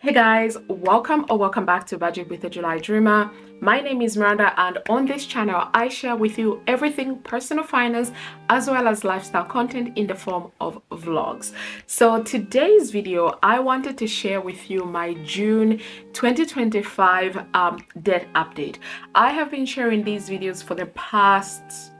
Hey guys, welcome back to Budget with the July Dreamer. My name is Miranda, and on this channel I share with you everything personal finance as well as lifestyle content in the form of vlogs. So today's video I wanted to share with you my June 2025 debt update. I have been sharing these videos for the past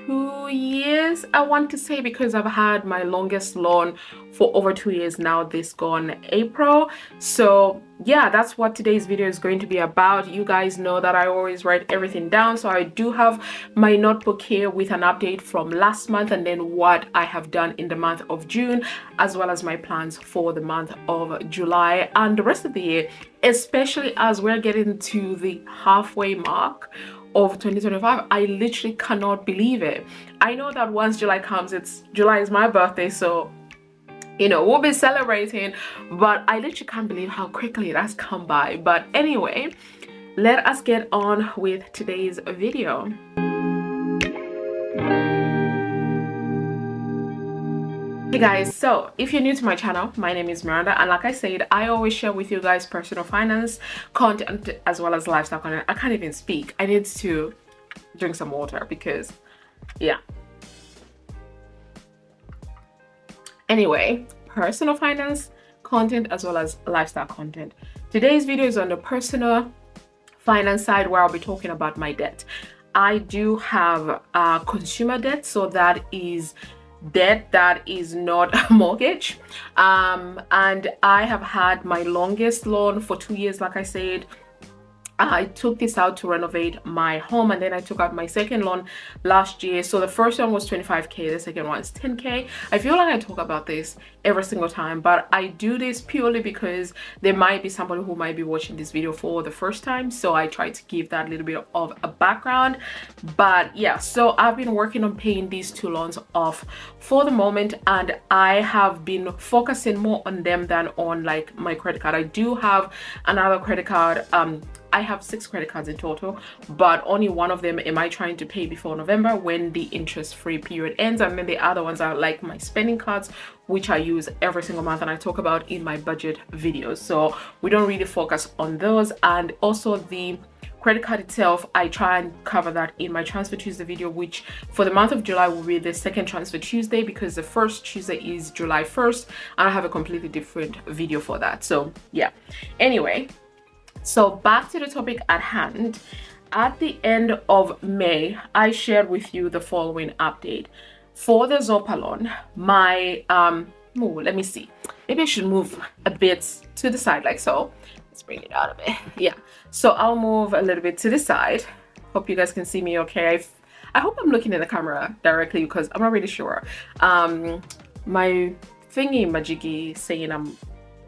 2 years, I want to say, because I've had my longest loan for over 2 years now, this gone April. So yeah, that's what today's video is going to be about. You guys know that I always write everything down, so I do have my notebook here with an update from last month and then what I have done in the month of June, as well as my plans for the month of July and the rest of the year, especially as we're getting to the halfway mark of 2025. I literally cannot believe it. I know that once July comes, July is my birthday, so we'll be celebrating, but I literally can't believe how quickly it has come by. But anyway, let us get on with today's video. Hey guys, so if you're new to my channel, my name is Miranda, and like I said, I always share with you guys personal finance content as well as lifestyle content. I can't even speak. I need to drink some water because yeah. Anyway, personal finance content as well as lifestyle content. Today's video is on the personal finance side, where I'll be talking about my debt. I do have consumer debt, so that is debt that is not a mortgage, and I have had my longest loan for 2 years. Like I said, I took this out to renovate my home, and then I took out my second loan last year. So the first one was 25k, the second one is 10k. I feel like I talk about this every single time, but I do this purely because there might be somebody who might be watching this video for the first time, so I try to give that little bit of a background. But yeah, so I've been working on paying these two loans off for the moment, and I have been focusing more on them than on like my credit card. I do have another credit card. I have 6 credit cards in total, but only one of them am I trying to pay before November, when the interest-free period ends, and then the other ones are like my spending cards, which I use every single month and I talk about in my budget videos. So we don't really focus on those. And also the credit card itself, I try and cover that in my Transfer Tuesday video, which for the month of July will be the second Transfer Tuesday, because the first Tuesday is July 1st, and I have a completely different video for that. So yeah, anyway, so back to the topic at hand. At the end of May, I shared with you the following update. For the Zopa loan, my let me see, maybe I should move a bit to the side like so. Let's bring it out a bit. Yeah, so I'll move a little bit to the side. Hope you guys can see me okay. I hope I'm looking in the camera directly, because I'm not really sure. My thingy majiggy saying I'm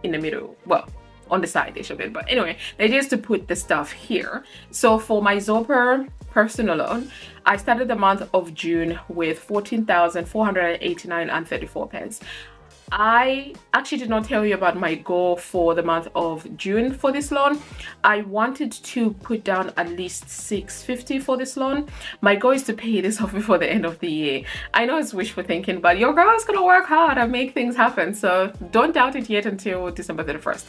in the middle, well, on the side dish of it, but anyway, the idea is to put the stuff here. So for my Zopa personal loan, I started the month of June with 14,489 and 34 pence. I actually did not tell you about my goal for the month of June for this loan. I wanted to put down at least 650 for this loan. My goal is to pay this off before the end of the year. I know it's wishful thinking, but your girl is gonna work hard and make things happen, so don't doubt it yet until December 31st.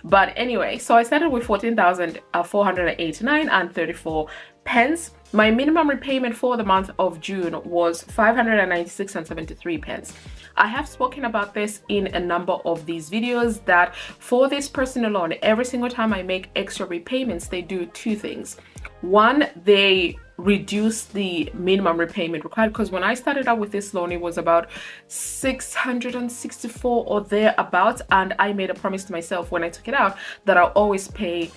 But anyway, so I started with 14,489 and 34 pence. My minimum repayment for the month of June was 596 and 73 pence. I have spoken about this in a number of these videos, that for this personal loan, every single time I make extra repayments, they do two things. One, they reduce the minimum repayment required, because when I started out with this loan, it was about 664 or thereabouts, and I made a promise to myself when I took it out that I'll always pay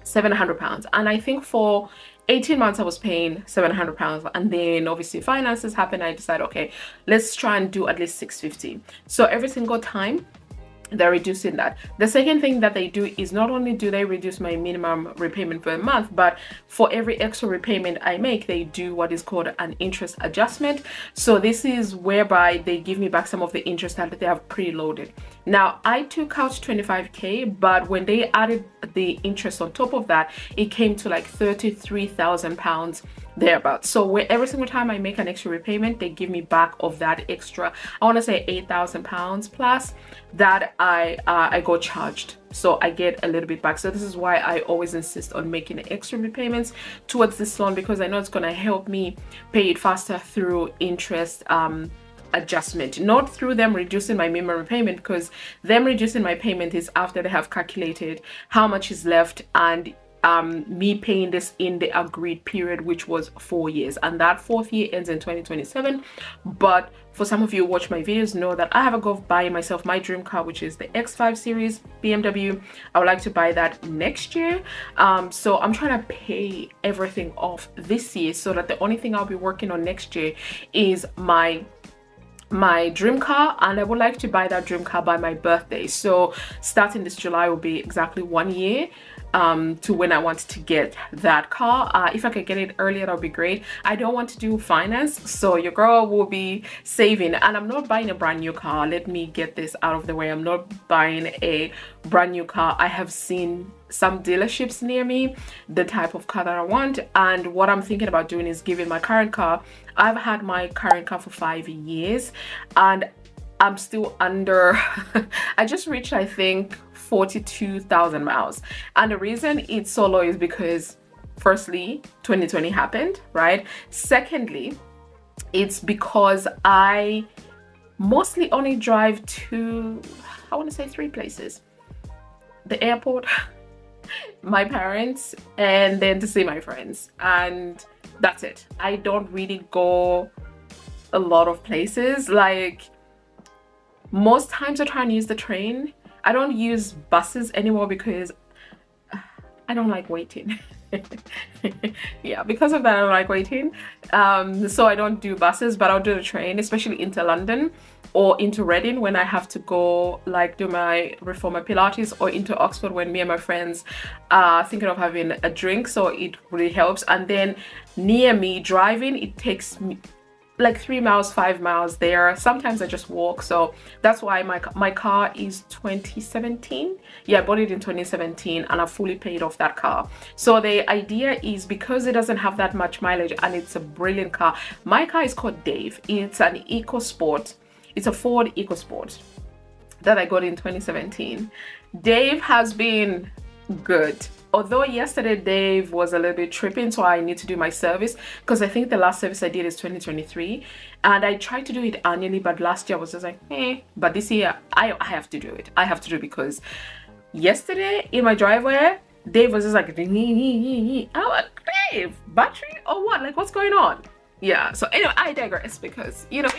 £700. And I think for 18 months I was paying £700, and then obviously finances happened. I decided, okay, let's try and do at least 650. So every single time they're reducing that. The second thing that they do is, not only do they reduce my minimum repayment per month, but for every extra repayment I make, they do what is called an interest adjustment. So this is whereby they give me back some of the interest that they have preloaded. Now I took out 25k, but when they added the interest on top of that, it came to like £33,000 thereabouts. So where every single time I make an extra repayment, they give me back of that extra, I want to say £8,000 plus that I got charged. So I get a little bit back. So this is why I always insist on making extra repayments towards this loan, because I know it's going to help me pay it faster through interest adjustment, not through them reducing my minimum repayment, because them reducing my payment is after they have calculated how much is left and me paying this in the agreed period, which was 4 years, and that 4th year ends in 2027. But for some of you who watch my videos know that I have a goal of buying myself my dream car, which is the X5 series BMW. I would like to buy that next year. So I'm trying to pay everything off this year, so that the only thing I'll be working on next year is my dream car, and I would like to buy that dream car by my birthday. So starting this July will be exactly 1 year to when I want to get that car. If I could get it earlier, that would be great. I don't want to do finance, so your girl will be saving, and I'm not buying a brand new car. Let me get this out of the way. I'm not buying a brand new car. I have seen some dealerships near me the type of car that I want, and what I'm thinking about doing is giving my current car. I've had my current car for 5 years and I'm still under I just reached, I think, 42,000 miles, and the reason it's so low is because firstly 2020 happened, right? Secondly, it's because I mostly only drive to, I want to say, 3 places: the airport, my parents, and then to see my friends, and that's it. I don't really go a lot of places. Like, most times I try and use the train. I don't use buses anymore because I don't like waiting. Yeah, because of that I don't like waiting. So I don't do buses, but I'll do the train, especially into London or into Reading when I have to go, like, do my reformer Pilates, or into Oxford when me and my friends are thinking of having a drink. So it really helps. And then near me driving, it takes me like 3 miles, 5 miles there. Sometimes I just walk. So that's why my car is 2017. Yeah, I bought it in 2017 and I fully paid off that car. So the idea is, because it doesn't have that much mileage and it's a brilliant car. My car is called Dave. It's an EcoSport. It's a Ford EcoSport that I got in 2017. Dave has been good. Although yesterday Dave was a little bit tripping, so I need to do my service, because I think the last service I did is 2023, and I tried to do it annually, but last year I was just like, but this year I have to do it. I have to do it, because yesterday in my driveway Dave was just like, I'm like, Dave, battery or what? Like, what's going on? Yeah, so anyway, I digress, because, you know,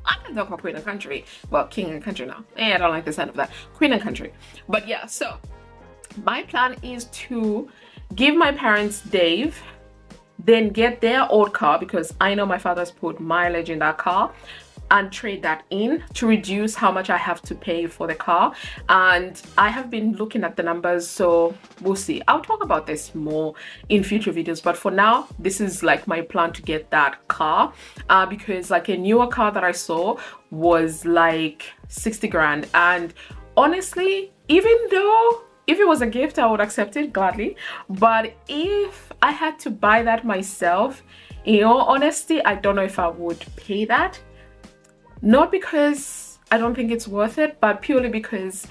I can talk about Queen and Country. Well, King and Country now. I don't like the sound of that. Queen and Country. But yeah, so my plan is to give my parents Dave, then get their old car, because I know my father's put mileage in that car, and trade that in to reduce how much I have to pay for the car. And I have been looking at the numbers, so we'll see. I'll talk about this more in future videos, but for now this is like my plan to get that car, because like a newer car that I saw was like 60 grand, and honestly, even though if it was a gift, I would accept it gladly. But if I had to buy that myself, in all honesty, I don't know if I would pay that. Not because I don't think it's worth it, but purely because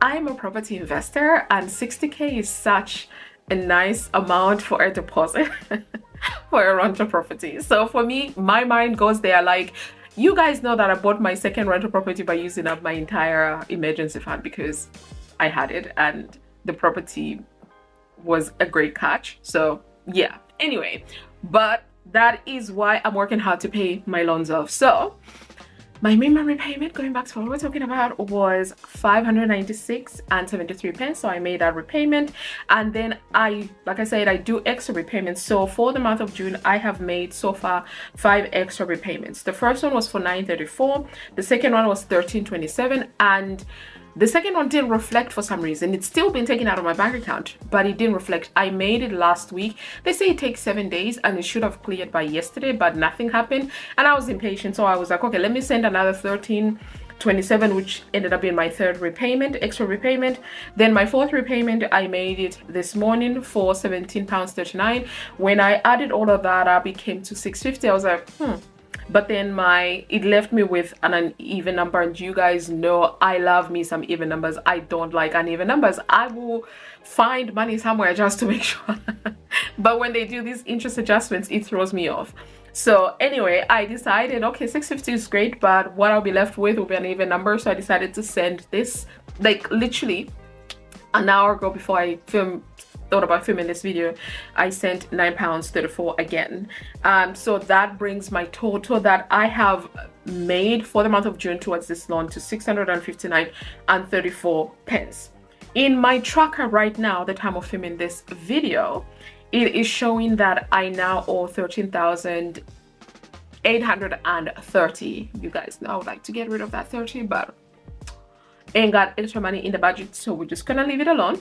I'm a property investor, and 60K is such a nice amount for a deposit for a rental property. So for me, my mind goes there. Like, you guys know that I bought my second rental property by using up my entire emergency fund, because I had it and the property was a great catch. So yeah, anyway, but that is why I'm working hard to pay my loans off. So my minimum repayment, going back to what we're talking about, was 596 and 73 pence. So I made that repayment, and then like I said, I do extra repayments. So for the month of June, I have made so far 5 extra repayments. The first one was for 934, the second one was 1327, and the second one didn't reflect for some reason. It's still been taken out of my bank account, but it didn't reflect. I made it last week. They say it takes 7 days, and it should have cleared by yesterday, but nothing happened. And I was impatient, so I was like, okay, let me send another 13 27, which ended up being my third repayment, extra repayment. Then my fourth repayment, I made it this morning for £17.39. When I added all of that up, it came to £6.50. I was like, but then it left me with an uneven number, and you guys know I love me some even numbers. I don't like uneven numbers. I will find money somewhere just to make sure. But when they do these interest adjustments, it throws me off. So anyway, I decided, okay, 650 is great, but what I'll be left with will be an even number. So I decided to send this, like literally an hour ago, before I thought about filming this video, I sent £9.34 again. So that brings my total that I have made for the month of June towards this loan to £659.34. In my tracker right now, the time of filming this video, it is showing that I now owe $13,830. You guys know I would like to get rid of that 30, but ain't got extra money in the budget, so we're just gonna leave it alone.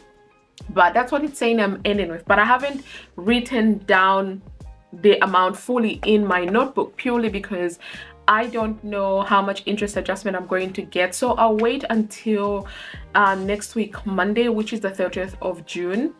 But that's what it's saying I'm ending with. But I haven't written down the amount fully in my notebook, purely because I don't know how much interest adjustment I'm going to get. So I'll wait until next week, Monday, which is the 30th of June,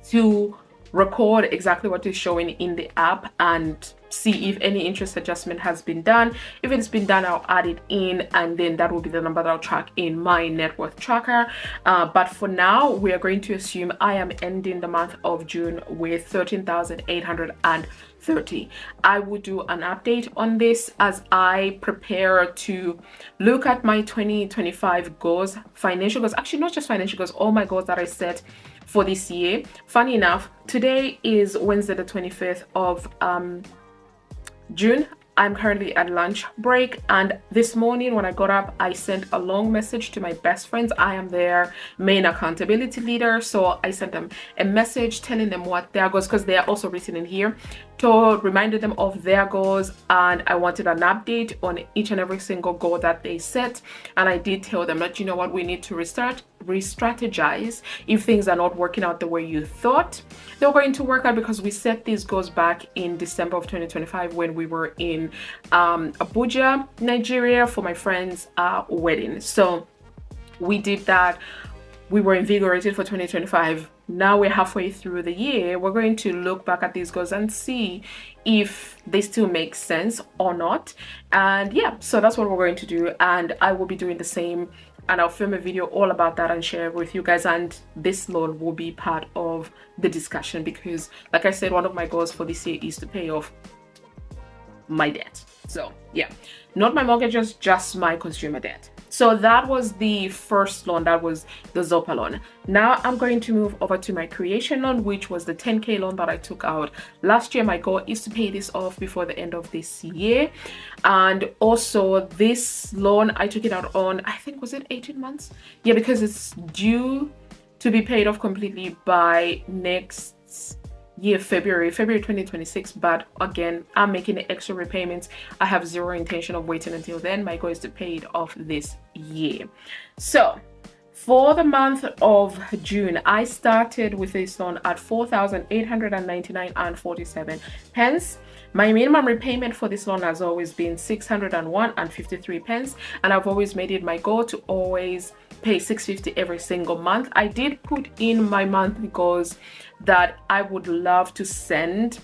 to record exactly what is showing in the app and see if any interest adjustment has been done. If it's been done, I'll add it in, and then that will be the number that I'll track in my net worth tracker. But for now, we are going to assume I am ending the month of June with $13,830. I will do an update on this as I prepare to look at my 2025 goals, financial goals, actually not just financial goals, all my goals that I set for this year. Funny enough, today is Wednesday the 25th of June. I'm currently at lunch break, and this morning when I got up, I sent a long message to my best friends. I am their main accountability leader, so I sent them a message telling them what their goals, because they are also written in here, to reminded them of their goals, and I wanted an update on each and every single goal that they set. And I did tell them that, you know what, we need to re-strategize if things are not working out the way you thought they were going to work out, because we set these goals back in December of 2025 when we were in Abuja, Nigeria, for my friend's wedding. So we did that. We were invigorated for 2025. Now we're halfway through the year. We're going to look back at these goals and see if they still make sense or not. And yeah, so that's what we're going to do. And I will be doing the same, and I'll film a video all about that and share it with you guys. And this loan will be part of the discussion, because like I said, one of my goals for this year is to pay off my debt. So yeah, not my mortgages, just my consumer debt. So that was the first loan, that was the Zopa loan. Now I'm going to move over to my creation loan, which was the 10K loan that I took out last year. My goal is to pay this off before the end of this year. And also this loan, I took it out on, I think, was it 18 months? Yeah, because it's due to be paid off completely by next year, February 2026. But again, I'm making the extra repayments. I have zero intention of waiting until then. My goal is to pay it off this year. So for the month of June, I started with this loan at £4,899.47. My minimum repayment for this loan has always been £601.53, and I've always made it my goal to always pay £650 every single month. I did put in my monthly goals that I would love to send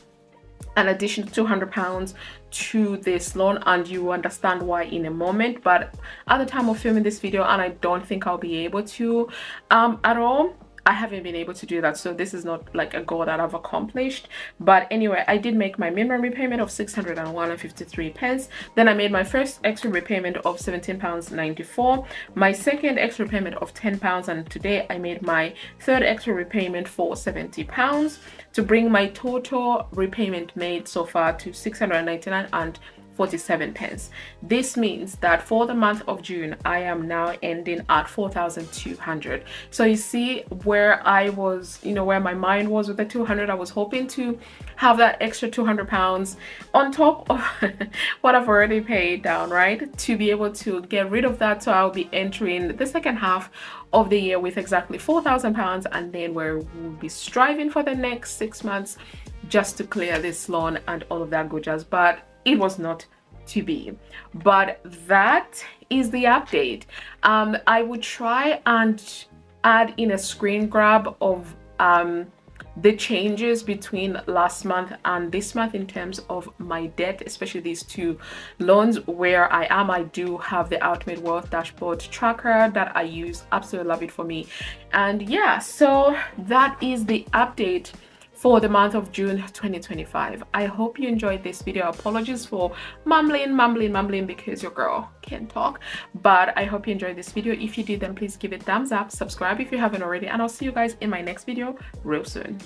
an additional £200 to this loan, and you understand why in a moment. But at the time of filming this video, and I don't think I'll be able to at all, I haven't been able to do that. So this is not like a goal that I've accomplished. But anyway, I did make my minimum repayment of £601.53. Then I made my first extra repayment of £17.94, my second extra repayment of £10, and today I made my third extra repayment for £70 to bring my total repayment made so far to £699.47. This means that for the month of June, I am now ending at 4,200. So you see where I was, you know, where my mind was with the 200. I was hoping to have that extra £200 on top of what I've already paid down, right, to be able to get rid of that. So I'll be entering the second half of the year with exactly £4,000, and then we'll be striving for the next 6 months just to clear this loan and all of that good jazz. But it was not to be. But that is the update. I would try and add in a screen grab of the changes between last month and this month in terms of my debt, especially these two loans. Where I do have the Ultimate Wealth Dashboard tracker that I use. Absolutely love it for me. And yeah, so that is the update for the month of June 2025. I hope you enjoyed this video. Apologies for mumbling because your girl can't talk, but I hope you enjoyed this video. If you did, then please give it a thumbs up, subscribe if you haven't already, and I'll see you guys in my next video real soon.